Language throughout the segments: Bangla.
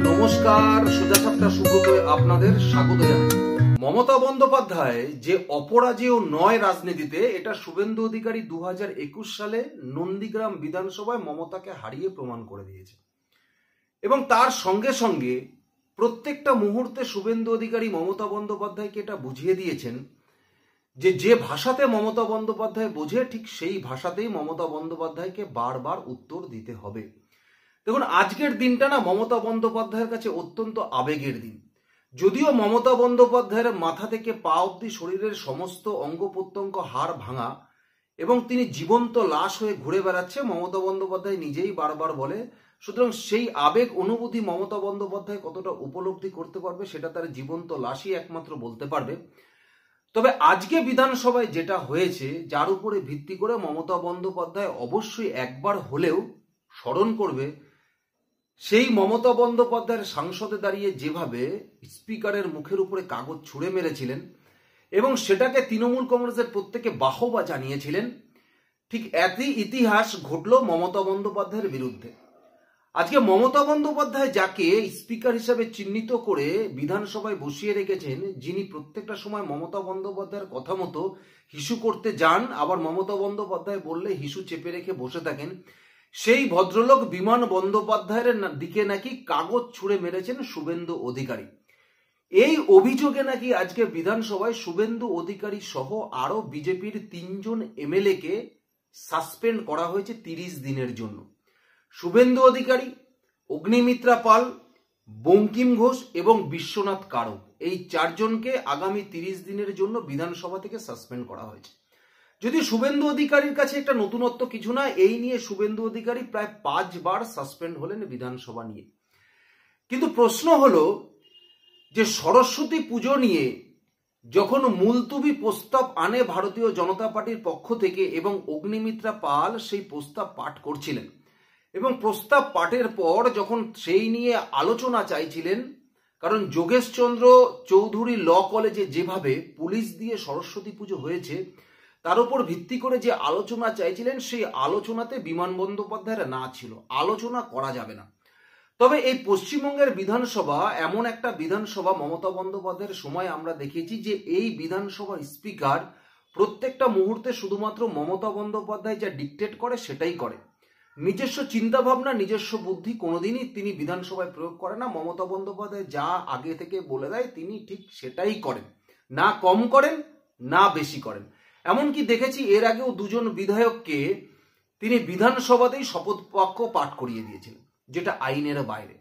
নমস্কার, সোজা সাপটা সুব্রতয় আপনাদের স্বাগত জানাই। মমতা বন্দ্যোপাধ্যায় যে অপরাজেয় নয় রাজনীতিতে, এটা শুভেন্দু অধিকারী 2021 সালে নন্দীগ্রাম বিধানসভায় মমতাকে হারিয়ে প্রমাণ করে দিয়েছে। এবং তার সঙ্গে সঙ্গে প্রত্যেকটা মুহূর্তে শুভেন্দু অধিকারী মমতা বন্দ্যোপাধ্যায়কে এটা বুঝিয়ে দিয়েছেন যে ভাষাতে মমতা বন্দ্যোপাধ্যায় বোঝে, ঠিক সেই ভাষাতেই মমতা বন্দ্যোপাধ্যায়কে বারবার উত্তর দিতে হবে। দেখুন, আজকের দিনটা না মমতা বন্দ্যোপাধ্যায়ের কাছে অত্যন্ত আবেগের দিন। যদিও মমতা বন্দ্যোপাধ্যায়ের মাথা থেকে পা অব্দি শরীরের সমস্ত অঙ্গ প্রত্যঙ্গ হাড় ভাঙা এবং তিনি জীবন্ত লাশ হয়ে ঘুরে বেড়াচ্ছে, মমতা বন্দ্যোপাধ্যায় নিজেই বারবার বলে। সুতরাং সেই আবেগ অনুভূতি মমতা বন্দ্যোপাধ্যায় কতটা উপলব্ধি করতে পারবে সেটা তার জীবন্ত লাশই একমাত্র বলতে পারবে। তবে আজকে বিধানসভায় যেটা হয়েছে, যার উপরে ভিত্তি করে মমতা বন্দ্যোপাধ্যায় অবশ্যই একবার হলেও স্মরণ করবে সেই মমতা বন্দ্যোপাধ্যায়ের সংসদে দাঁড়িয়ে যেভাবে স্পিকারের মুখের উপরে কাগজ ছুঁড়ে মেরেছিলেন এবং সেটাকে তৃণমূল কংগ্রেসের প্রত্যেকে বাহবা জানিয়েছিলেন, ঠিক একই ইতিহাস ঘটল মমতা বন্দ্যোপাধ্যায়ের বিরুদ্ধে। আজকে মমতা বন্দ্যোপাধ্যায় যাকে স্পিকার হিসাবে চিহ্নিত করে বিধানসভায় বসিয়ে রেখেছেন, যিনি প্রত্যেকটা সময় মমতা বন্দ্যোপাধ্যায়ের কথা মতো হিসু করতে যান, আবার মমতা বন্দ্যোপাধ্যায় বললে হিসু চেপে রেখে বসে থাকেন, সেই ভদ্রলোক বিমান বন্দ্যোপাধ্যায়ের দিকে নাকি কাগজ ছুঁড়ে মেরেছেন শুভেন্দু অধিকারী। এই অভিযোগে নাকি আজকে বিধানসভায় শুভেন্দু অধিকারী সহ আরো বিজেপির 3 জন এমএলএ কে সাসপেন্ড করা হয়েছে 30 দিনের জন্য। শুভেন্দু অধিকারী, অগ্নিমিত্রা পাল, বঙ্কিম ঘোষ এবং বিশ্বনাথ কারক, এই 4 জনকে আগামী 30 দিনের জন্য বিধানসভা থেকে সাসপেন্ড করা হয়েছে। যদি শুভেন্দু অধিকারীর কাছে একটা নতুনত্ব কিছু না, এই নিয়ে শুভেন্দু অধিকারী প্রায় 5 বার সাসপেন্ড হলেন বিধানসভা নিয়ে। কিন্তু প্রশ্ন হলো যে সরস্বতী পুজো নিয়ে যখন মুলতুবি প্রস্তাব আনে ভারতীয় জনতা পার্টির পক্ষ থেকে এবং অগ্নিমিত্রা পাল সেই প্রস্তাব পাঠ করছিলেন এবং প্রস্তাব পাঠের পর যখন সেই নিয়ে আলোচনা চাইছিলেন, কারণ যোগেশচন্দ্র চৌধুরী ল কলেজে যেভাবে পুলিশ দিয়ে সরস্বতী পুজো হয়েছে তার উপর ভিত্তি করে যে আলোচনা চাইছিলেন, সেই আলোচনাতে বিমান বন্দ্যোপাধ্যায়ের না ছিল, আলোচনা করা যাবে না। তবে এই পশ্চিমবঙ্গের বিধানসভা এমন একটা বিধানসভা, মমতা বন্দ্যোপাধ্যায়ের সময় আমরা দেখেছি যে এই বিধানসভার স্পিকার প্রত্যেকটা মুহূর্তে শুধুমাত্র মমতা বন্দ্যোপাধ্যায় যা ডিকটেট করে সেটাই করে। নিজস্ব চিন্তা ভাবনা, নিজস্ব বুদ্ধি কোনোদিনই তিনি বিধানসভায় প্রয়োগ করে না। মমতা বন্দ্যোপাধ্যায় যা আগে থেকে বলে দেয় তিনি ঠিক সেটাই করেন, না কম করেন না বেশি করেন। এমনকি দেখেছি এর আগেও 2 জন বিধায়ককে তিনি বিধানসভাতেই শপথ বাক্য পাঠ করিয়ে দিয়েছিলেন, যেটা আইনের বাইরে।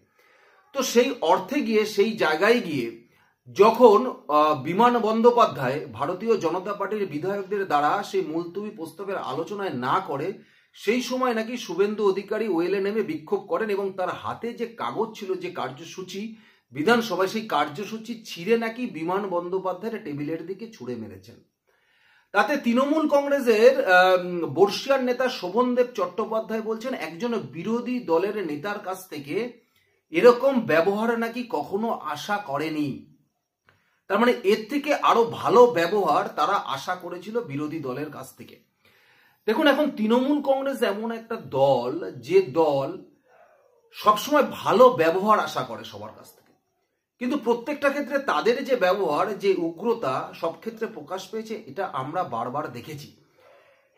তো সেই অর্থে গিয়ে, সেই জায়গায় গিয়ে যখন বিমান বন্দ্যোপাধ্যায় ভারতীয় জনতা পার্টির বিধায়কদের দ্বারা সেই মুলতুবি প্রস্তাবের আলোচনায় না করে, সেই সময় নাকি শুভেন্দু অধিকারী ওয়েলে নেমে বিক্ষোভ করেন এবং তার হাতে যে কাগজ ছিল, যে কার্যসূচি বিধানসভায়, সেই কার্যসূচি ছিঁড়ে নাকি বিমান বন্দ্যোপাধ্যায়ের টেবিলের দিকে ছুঁড়ে মেরেছেন। তাতে তৃণমূল কংগ্রেসের বর্ষিয়ান নেতা শোভনদেব চট্টোপাধ্যায় বলছেন একজন বিরোধী দলের নেতার কাছ থেকে এরকম ব্যবহার নাকি কখনো আশা করেনি। তার মানে এর থেকে আরো ভালো ব্যবহার তারা আশা করেছিল বিরোধী দলের কাছ থেকে। দেখুন, এখন তৃণমূল কংগ্রেস এমন একটা দল, যে দল সবসময় ভালো ব্যবহার আশা করে সবার কাছ থেকে, কিন্তু প্রত্যেকটা ক্ষেত্রে তাদের যে ব্যবহার, যে উগ্রতা সব ক্ষেত্রে প্রকাশ পেয়েছে, এটা আমরা বারবার দেখেছি।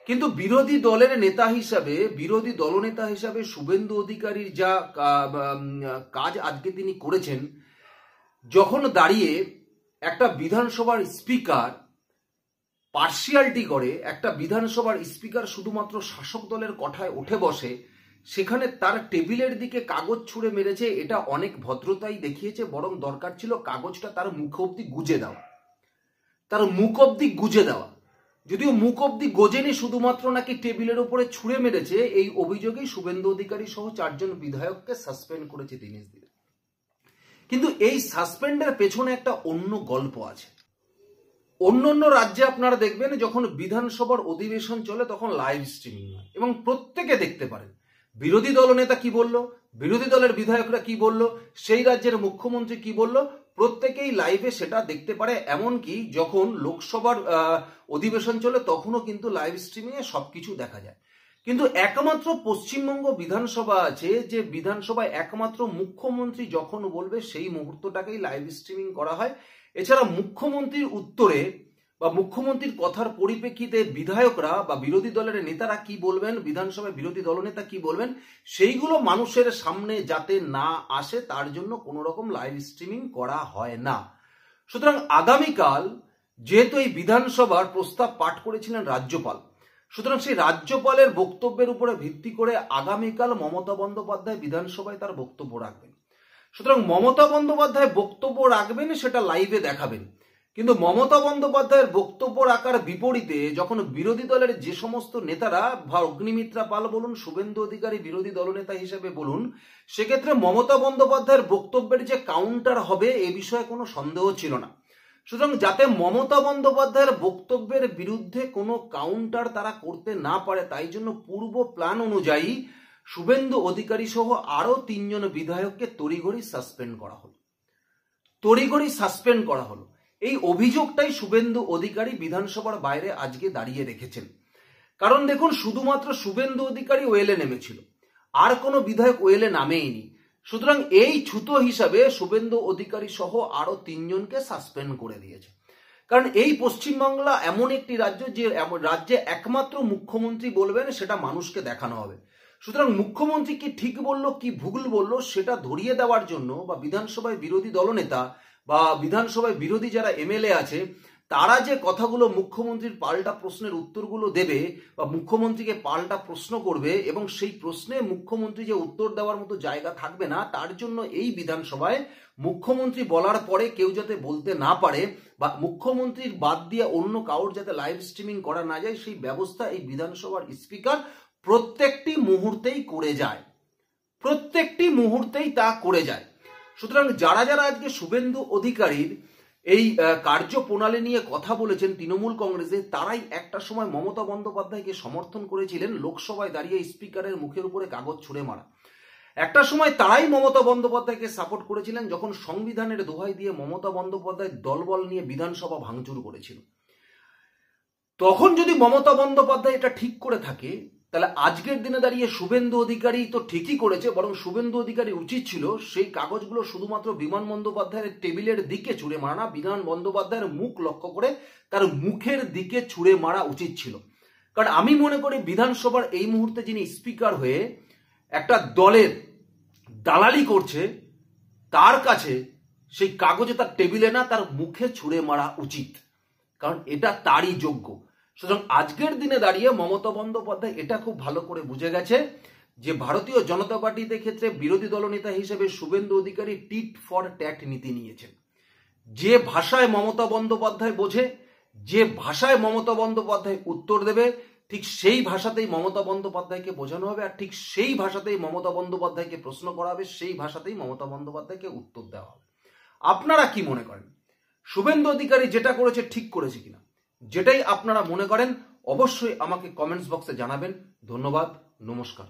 কিন্তু বিরোধী দলের নেতা হিসাবে, বিরোধী দলনেতা হিসাবে শুভেন্দু অধিকারীর যা কাজ আজকে তিনি করেছেন, যখন দাঁড়িয়ে একটা বিধানসভার স্পিকার পার্সিয়ালিটি করে, একটা বিধানসভার স্পিকার শুধুমাত্র শাসক দলের কথায় উঠে বসে, সেখানে তার টেবিলের দিকে কাগজ ছুঁড়ে মেরেছে, এটা অনেক ভদ্রতাই দেখিয়েছে। বরং দরকার ছিল কাগজটা তার মুখ অব্দি গুজে দেওয়া, তার মুখ অব্দি গুজে দেওয়া। যদিও মুখ অব্দি গোজেনি, শুধুমাত্র নাকি টেবিলের উপরে ছুঁড়ে মেরেছে, এই অভিযোগেই শুভেন্দু অধিকারী সহ 4 জন বিধায়ককে সাসপেন্ড করেছে 30 দিনে। কিন্তু এই সাসপেন্ডের পেছনে একটা অন্য গল্প আছে। অন্য রাজ্যে আপনারা দেখবেন যখন বিধানসভার অধিবেশন চলে তখন লাইভ স্ট্রিমিং হয় এবং প্রত্যেকে দেখতে পারেন বিরোধী দলনেতা কি বলল, বিরোধী দলের বিধায়করা কি বলল, সেই রাজ্যের মুখ্যমন্ত্রী কি বলল, প্রত্যেকেই লাইভে সেটা দেখতে পারে। এমনকি যখন লোকসভার অধিবেশন চলে তখনও কিন্তু লাইভ স্ট্রিমিংয়ে সবকিছু দেখা যায়। কিন্তু একমাত্র পশ্চিমবঙ্গ বিধানসভা আছে যে বিধানসভায় একমাত্র মুখ্যমন্ত্রী যখন বলবে সেই মুহূর্তটাকেই লাইভ স্ট্রিমিং করা হয়। এছাড়া মুখ্যমন্ত্রীর উত্তরে বা মুখ্যমন্ত্রীর কথার পরিপ্রেক্ষিতে বিধায়করা বা বিরোধী দলের নেতারা কি বলবেন, বিধানসভায় বিরোধী দলনেতা কি বলবেন, সেইগুলো মানুষের সামনে যাতে না আসে তার জন্য কোনো রকম লাইভ স্ট্রিমিং করা হয় না। সুতরাং আগামীকাল যেহেতু এই বিধানসভার প্রস্তাব পাঠ করেছিলেন রাজ্যপাল, সুতরাং সেই রাজ্যপালের বক্তব্যের উপরে ভিত্তি করে আগামীকাল মমতা বন্দ্যোপাধ্যায় বিধানসভায় তার বক্তব্য রাখবেন। সুতরাং মমতা বন্দ্যোপাধ্যায় বক্তব্য রাখবেন, সেটা লাইভে দেখাবেন। কিন্তু মমতা বন্দ্যোপাধ্যায়ের বক্তব্য রাখার বিপরীতে যখন বিরোধী দলের যে সমস্ত নেতারা, অগ্নিমিত্রা পাল বলুন, শুভেন্দু অধিকারী বিরোধী দলনেতা হিসেবে বলুন, সেক্ষেত্রে মমতা বন্দ্যোপাধ্যায়ের বক্তব্যের যে কাউন্টার হবে এ বিষয়ে কোনো সন্দেহ ছিল না। সুতরাং যাতে মমতা বন্দ্যোপাধ্যায়ের বক্তব্যের বিরুদ্ধে কোনো কাউন্টার তারা করতে না পারে, তাই জন্য পূর্ব প্ল্যান অনুযায়ী শুভেন্দু অধিকারী সহ আরো 3 জন বিধায়ককে তড়িঘড়ি সাসপেন্ড করা হলো। এই অভিযোগটাই শুভেন্দু অধিকারী বিধানসভার বাইরে আজকে দাঁড়িয়ে রেখেছেন। কারণ দেখুন, শুধুমাত্র শুভেন্দু অধিকারী ওয়েলে নেমেছিল, আর কোনো বিধায়ক ওয়েলে নামেইনি। সুতরাং এই ছুতো হিসাবে শুভেন্দু অধিকারী সহ আরো 3 জনকে সাসপেন্ড করে দিয়েছে। কারণ এই পশ্চিমবাংলা এমন একটি রাজ্য যে রাজ্যে একমাত্র মুখ্যমন্ত্রী বলবেন, সেটা মানুষকে দেখানো হবে। সুতরাং মুখ্যমন্ত্রী কি ঠিক বললো কি ভুল বললো সেটা ধরিয়ে দেওয়ার জন্য বা বিধানসভায় বিরোধী দলনেতা বা বিধানসভায় বিরোধী যারা এমএলএ আছে তারা যে কথাগুলো মুখ্যমন্ত্রীর পাল্টা প্রশ্নের উত্তরগুলো দেবে বা মুখ্যমন্ত্রীকে পাল্টা প্রশ্ন করবে এবং সেই প্রশ্নে মুখ্যমন্ত্রী যে উত্তর দেওয়ার মতো জায়গা থাকবে না, তার জন্য এই বিধানসভায় মুখ্যমন্ত্রী বলার পরে কেউ যাতে বলতে না পারে বা মুখ্যমন্ত্রীর বাদ দিয়ে অন্য কারোর যাতে লাইভ স্ট্রিমিং করা না যায়, সেই ব্যবস্থা এই বিধানসভার স্পিকার প্রত্যেকটি মুহূর্তেই তা করে যায়। সুতরাং যারা যারা আজকে শুভেন্দু অধিকারীর এই কার্যপ্রণালী নিয়ে কথা বলেছেন তৃণমূল কংগ্রেসে, তারাই একটা সময় মমতা বন্দ্যোপাধ্যায়কে সমর্থন করেছিলেন লোকসভায় দাঁড়িয়ে স্পিকারের মুখের উপরে কাগজ ছুঁড়ে মারা। একটা সময় তারাই মমতা বন্দ্যোপাধ্যায়কে সাপোর্ট করেছিলেন যখন সংবিধানের দোহাই দিয়ে মমতা বন্দ্যোপাধ্যায় দলবল নিয়ে বিধানসভা ভাঙচুর করেছিল। তখন যদি মমতা বন্দ্যোপাধ্যায় এটা ঠিক করে থাকে, তাহলে আজকের দিনে দাঁড়িয়ে শুভেন্দু অধিকারী তো ঠিকই করেছে, বরং শুভেন্দু অধিকারী উচিত ছিল সেই কাগজগুলো শুধুমাত্র বিমান বন্দ্যোপাধ্যায়ের টেবিলের দিকে ছুঁড়ে মারা না, বিমান বন্দ্যোপাধ্যায়ের মুখ লক্ষ্য করে তার মুখের দিকে ছুঁড়ে মারা উচিত ছিল। কারণ আমি মনে করি বিধানসভার এই মুহূর্তে যিনি স্পিকার হয়ে একটা দলের দালালি করছে, তার কাছে সেই কাগজে তার টেবিলে না, তার মুখে ছুঁড়ে মারা উচিত, কারণ এটা তারই যোগ্য। সুতরাং আজকের দিনে দাঁড়িয়ে মমতা বন্দ্যোপাধ্যায় এটা খুব ভালো করে বুঝে গেছে যে ভারতীয় জনতা পার্টিতে ক্ষেত্রে বিরোধী দলনেতা হিসেবে Suvendu Adhikari tit for tat নীতি নিয়েছেন। যে ভাষায় মমতা বন্দ্যোপাধ্যায় বোঝে, যে ভাষায় মমতা বন্দ্যোপাধ্যায় উত্তর দেবে, ঠিক সেই ভাষাতেই মমতা বন্দ্যোপাধ্যায়কে বোঝানো হবে, আর ঠিক সেই ভাষাতেই মমতা বন্দ্যোপাধ্যায়কে প্রশ্ন করা হবে, সেই ভাষাতেই মমতা বন্দ্যোপাধ্যায়কে উত্তর দেওয়া হবে। আপনারা কি মনে করেন, শুভেন্দু অধিকারী যেটা করেছে ঠিক করেছে কিনা? যেটাই আপনারা মনে করেন অবশ্যই আমাকে কমেন্টস বক্সে জানাবেন। ধন্যবাদ, নমস্কার।